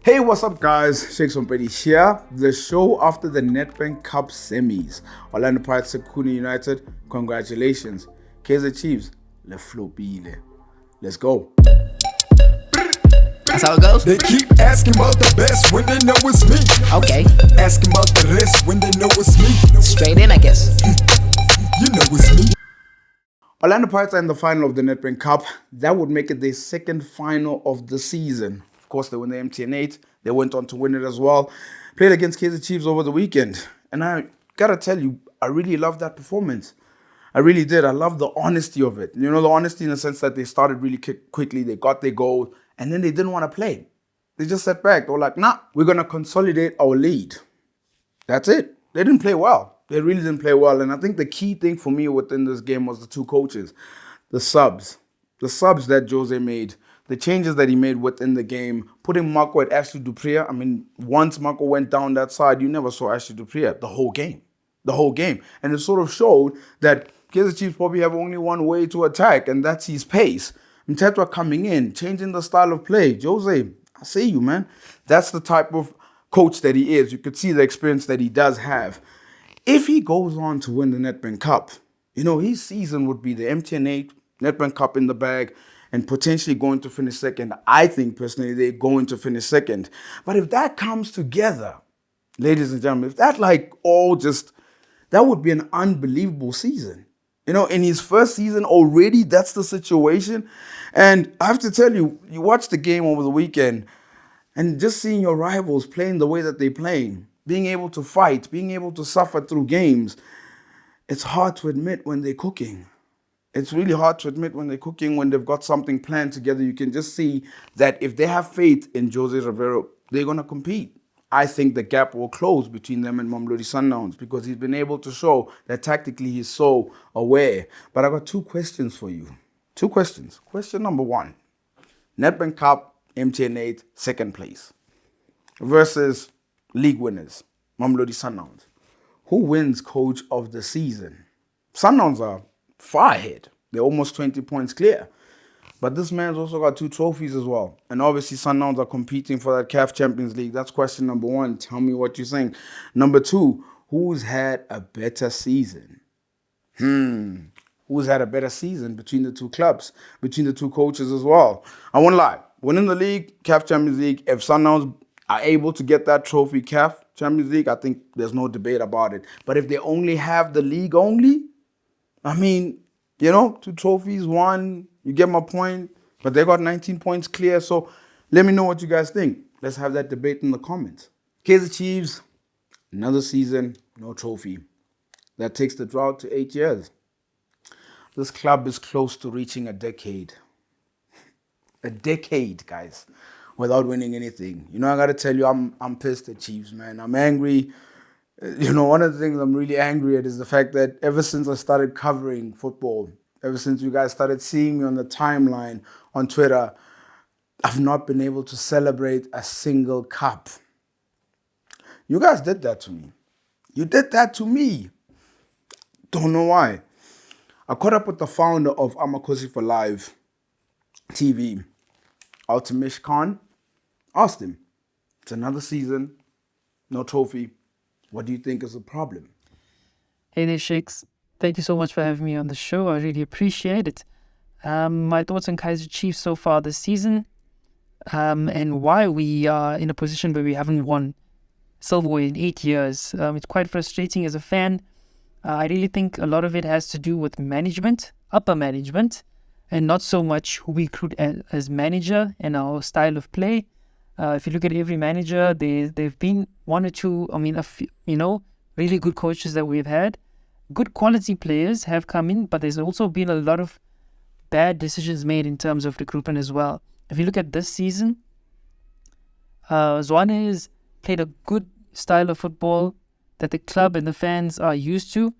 Hey, what's up, guys? Rampedi here. The show after the Nedbank Cup semis. Orlando Pirates Sekuna United, congratulations. Kaizer Chiefs, le flopile. Let's go. That's how it goes? They keep asking about the best when they know it's me. Okay. Asking about the rest when they know it's me. Straight in, I guess. You know it's me. Orlando Pirates are in the final of the Nedbank Cup. That would make it their second final of the season. Of course, they won the MTN 8. They went on to win it as well. Played against Kaizer Chiefs over the weekend. And I gotta tell you, I really loved that performance. I really did. I love the honesty of it. You know, the honesty in the sense that they started really quickly. They got their goal. And then they didn't want to play. They just sat back. They were like, nah, we're going to consolidate our lead. That's it. They didn't play well. They really didn't play well. And I think the key thing for me within this game was the two coaches. The subs. The subs that Jose made. The changes that he made within the game. Putting Marco at Ashley Dupree. I mean, once Marco went down that side, you never saw Ashley Dupree the whole game. The whole game. And it sort of showed that Kaizer Chiefs probably have only one way to attack, and that's his pace. Mtetwa coming in, changing the style of play. Jose, I see you, man. That's the type of coach that he is. You could see the experience that he does have. If he goes on to win the Nedbank Cup, you know, his season would be the MTN 8, Nedbank Cup in the bag, and potentially going to finish second. I think, personally, they're going to finish second. But if that comes together, ladies and gentlemen, if that that would be an unbelievable season. You know, in his first season already, that's the situation. And I have to tell you, you watch the game over the weekend and just seeing your rivals playing the way that they're playing, being able to fight, being able to suffer through games, it's hard to admit when they're cooking. It's really hard to admit when they're cooking, when they've got something planned together. You can just see that if they have faith in Jose Rivero, they're going to compete. I think the gap will close between them and Mamelodi Sundowns because he's been able to show that tactically he's so aware. But I got two questions for you. Two questions. Question number one, Nedbank Cup, MTN 8, second place versus league winners, Mamelodi Sundowns. Who wins coach of the season? Sundowns are far ahead. They're almost 20 points clear. But this man's also got 2 trophies as well. And obviously, Sundowns are competing for that CAF Champions League. That's question number one. Tell me what you think. Number two, who's had a better season? Who's had a better season between the two clubs, between the two coaches as well? I won't lie. Winning the league, CAF Champions League, if Sundowns are able to get that trophy, CAF Champions League, I think there's no debate about it. But if they only have the league only, I mean, you know, 2 trophies, 1, you get my point, but they got 19 points clear. So let me know what you guys think. Let's have that debate in the comments. Kaizer Chiefs, another season, no trophy. That takes the drought to 8 years. This club is close to reaching a decade. A decade, guys, without winning anything. You know, I got to tell you, I'm pissed at Chiefs, man. I'm angry. You know, one of the things I'm really angry at is the fact that ever since I started covering football, ever since you guys started seeing me on the timeline on Twitter, I've not been able to celebrate a single cup. You guys did that to me. You did that to me. Don't know why. I caught up with the founder of Amakosi for Live TV, Altimish Khan. Asked him, it's another season, no trophy. What do you think is the problem? Hey there, Shakes. Thank you so much for having me on the show. I really appreciate it. My thoughts on Kaizer Chiefs so far this season, and why we are in a position where we haven't won silverware in 8 years. It's quite frustrating as a fan. I really think a lot of it has to do with management, upper management, and not so much who we recruit as manager and our style of play. If you look at every manager, they've been 1 or 2, really good coaches that we've had. Good quality players have come in, but there's also been a lot of bad decisions made in terms of recruitment as well. If you look at this season, Zwane has played a good style of football that the club and the fans are used to.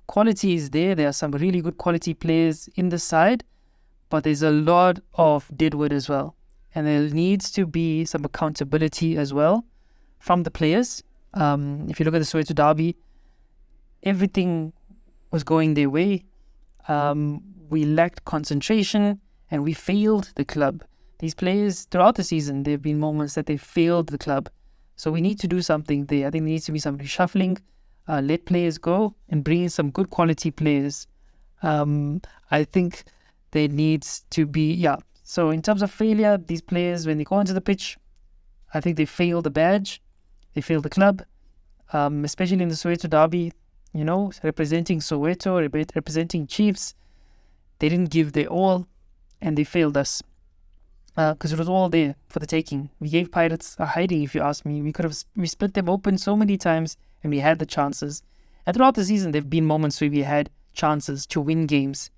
Quality is there. There are some really good quality players in the side, but there's a lot of deadwood as well. And there needs to be some accountability as well from the players. If you look at the Soweto derby, everything was going their way. We lacked concentration and we failed the club. these players throughout the season, there have been moments that they failed the club. So we need to do something there. I think there needs to be some reshuffling, let players go and bring in some good quality players. I think there needs to be, So in terms of failure, these players, when they go onto the pitch, I think they fail the badge, they fail the club, especially in the Soweto derby, representing Soweto, representing Chiefs. They didn't give their all and they failed us because it was all there for the taking. We gave Pirates a hiding, if you ask me. We split them open so many times and we had the chances. And throughout the season, there have been moments where we had chances to win games.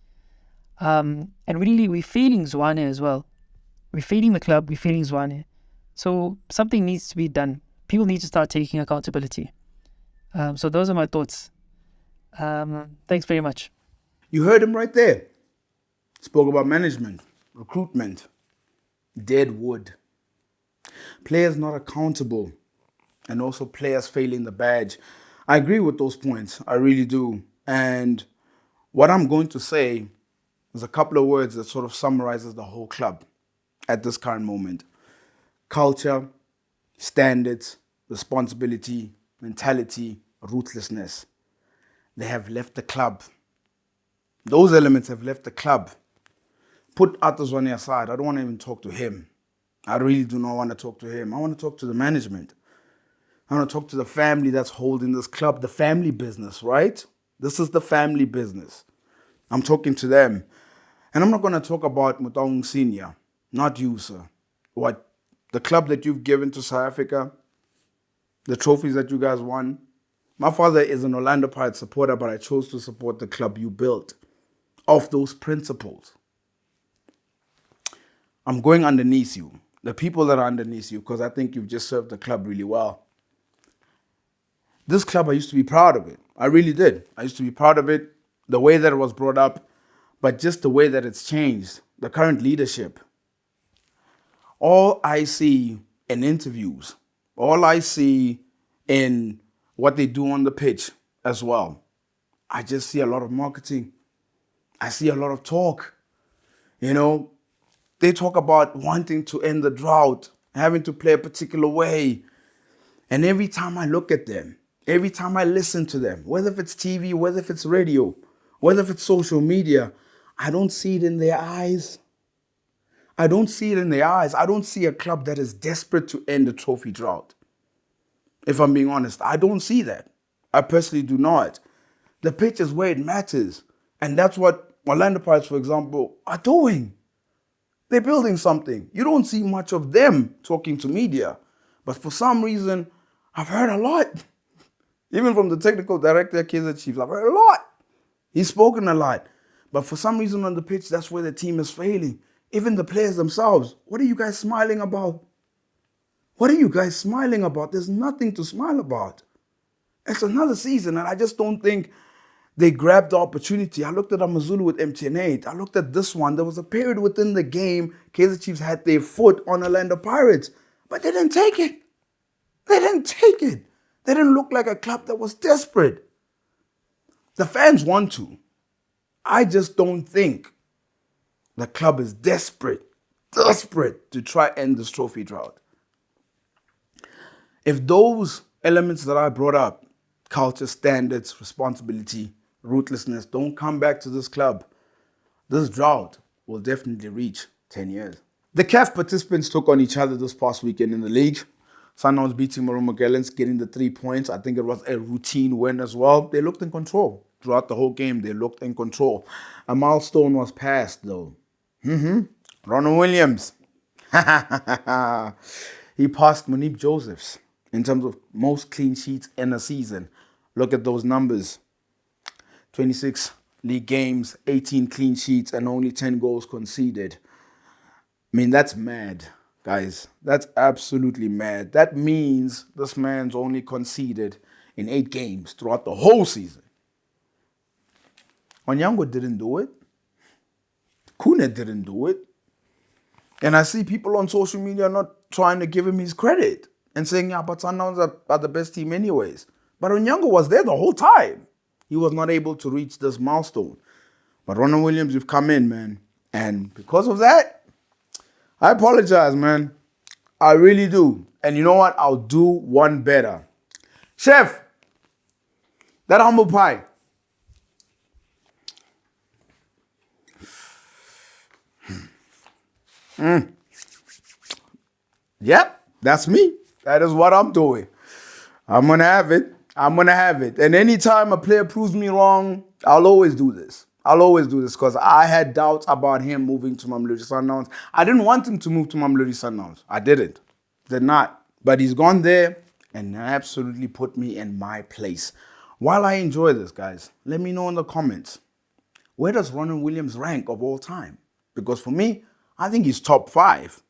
And we're failing Zwane as well. We're failing the club, we're failing Zwane. So something needs to be done. People need to start taking accountability. So those are my thoughts. Thanks very much. You heard him right there. Spoke about management, recruitment, dead wood. Players not accountable, and also players failing the badge. I agree with those points. I really do. And what I'm going to say is a couple of words that sort of summarizes the whole club at this current moment. Culture, standards, responsibility, mentality, ruthlessness. They have left the club. Those elements have left the club. Put Zwane aside. I don't want to even talk to him. I really do not want to talk to him. I want to talk to the management. I want to talk to the family that's holding this club, the family business, right? This is the family business. I'm talking to them. And I'm not going to talk about Mutaung Senior, not you, sir. What? The club that you've given to South Africa, the trophies that you guys won. My father is an Orlando Pirates supporter, but I chose to support the club you built off those principles. I'm going underneath you, the people that are underneath you, because I think you've just served the club really well. This club, I used to be proud of it. I really did. I used to be proud of it, the way that it was brought up, but just the way that it's changed, the current leadership. All I see in interviews, all I see in what they do on the pitch as well, I just see a lot of marketing. I see a lot of talk. They talk about wanting to end the drought, having to play a particular way. And every time I look at them, every time I listen to them, whether if it's TV, whether if it's radio, whether if it's social media, I don't see it in their eyes. I don't see it in their eyes. I don't see a club that is desperate to end the trophy drought. If I'm being honest, I don't see that. I personally do not. The pitch is where it matters. And that's what Orlando Pirates, for example, are doing. They're building something. You don't see much of them talking to media. But for some reason, I've heard a lot. Even from the technical director, Kaizer Chiefs, I've heard a lot. He's spoken a lot. But for some reason on the pitch, that's where the team is failing. Even the players themselves. What are you guys smiling about? What are you guys smiling about? There's nothing to smile about. It's another season, and I just don't think they grabbed the opportunity. I looked at Amazulu with MTN8. I looked at this one. There was a period within the game, Kaizer Chiefs had their foot on Orlando Pirates, but they didn't take it. They didn't take it. They didn't look like a club that was desperate. The fans want to. I just don't think the club is desperate to try and end this trophy drought. If those elements that I brought up, culture, standards, responsibility, ruthlessness, don't come back to this club, this drought will definitely reach 10 years. The CAF participants took on each other this past weekend in the league. Sundowns beating Maroon Magallants, getting the 3 points. I think it was a routine win as well. They looked in control. Throughout the whole game, they looked in control. A milestone was passed, though. Ronwen Williams. He passed Monique Josephs in terms of most clean sheets in a season. Look at those numbers. 26 league games, 18 clean sheets, and only 10 goals conceded. I mean, that's mad, guys. That's absolutely mad. That means this man's only conceded in 8 games throughout the whole season. Onyango didn't do it. Kune didn't do it. And I see people on social media not trying to give him his credit and saying, yeah, but Sundowns are the best team anyways. But Onyango was there the whole time. He was not able to reach this milestone. But Ronwen Williams, you've come in, man. And because of that, I apologize, man. I really do. And you know what? I'll do one better. Chef, that humble pie. Yep, that's me. That is what I'm doing. I'm going to have it. I'm going to have it. And anytime a player proves me wrong, I'll always do this. I'll always do this because I had doubts about him moving to Mamelodi Sundowns. I didn't want him to move to Mamelodi Sundowns. I didn't. Did not. But he's gone there and absolutely put me in my place. While I enjoy this, guys, let me know in the comments, where does Ronwen Williams rank of all time? Because for me, I think he's top 5.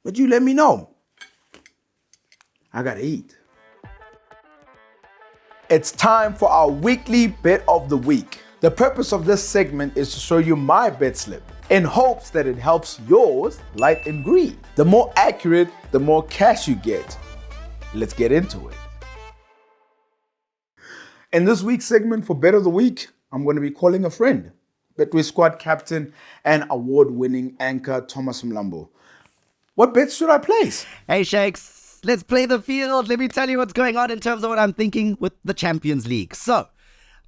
But you let me know. I gotta eat. It's time for our weekly bet of the week. The purpose of this segment is to show you my bet slip in hopes that it helps yours light and green. The more accurate, the more cash you get. Let's get into it. In this week's segment for Bet of the Week, I'm going to be calling a friend, Betway squad captain and award-winning anchor Thomas Mlambo. What bets should I place? Hey Shakes, let's play the field. Let me tell you what's going on in terms of what I'm thinking with the Champions League. So,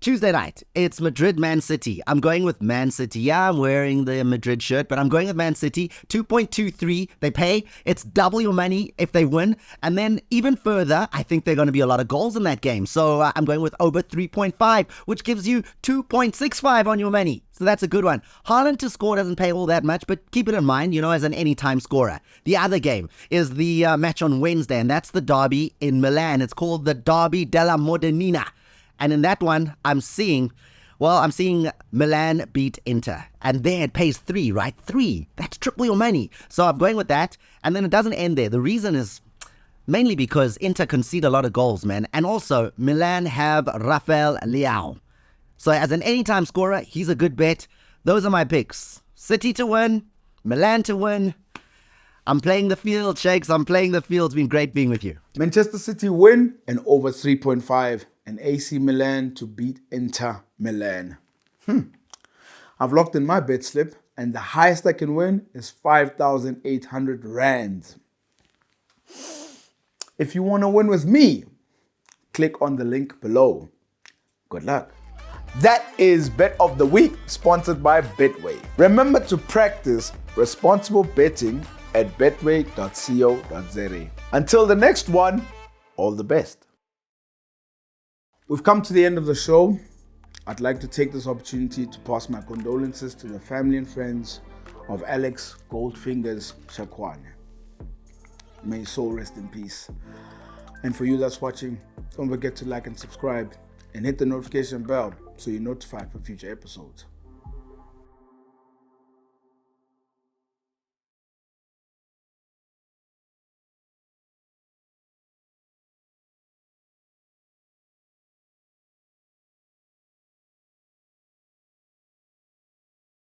Tuesday night, it's Madrid-Man City. I'm going with Man City. Yeah, I'm wearing the Madrid shirt, but I'm going with Man City. 2.23, they pay. It's double your money if they win. And then even further, I think there are going to be a lot of goals in that game. So I'm going with over 3.5, which gives you 2.65 on your money. So that's a good one. Haaland to score doesn't pay all that much, but keep it in mind, as an anytime scorer. The other game is the match on Wednesday, and that's the derby in Milan. It's called the Derby della Modernina. And in that one, I'm seeing Milan beat Inter. And there it pays 3, right? 3. That's triple your money. So I'm going with that. And then it doesn't end there. The reason is mainly because Inter concede a lot of goals, man. And also, Milan have Rafael Leao. So as an anytime scorer, he's a good bet. Those are my picks. City to win, Milan to win. I'm playing the field, Shakes. I'm playing the field. It's been great being with you. Manchester City win and over 3.5. And AC Milan to beat Inter Milan. I've locked in my bet slip, and the highest I can win is 5,800 Rand. If you want to win with me, click on the link below. Good luck. That is Bet of the Week, sponsored by Betway. Remember to practice responsible betting at betway.co.za. Until the next one, all the best. We've come to the end of the show. I'd like to take this opportunity to pass my condolences to the family and friends of Alex Goldfingers Shakwane. May his soul rest in peace. And for you that's watching, don't forget to like and subscribe and hit the notification bell so you're notified for future episodes.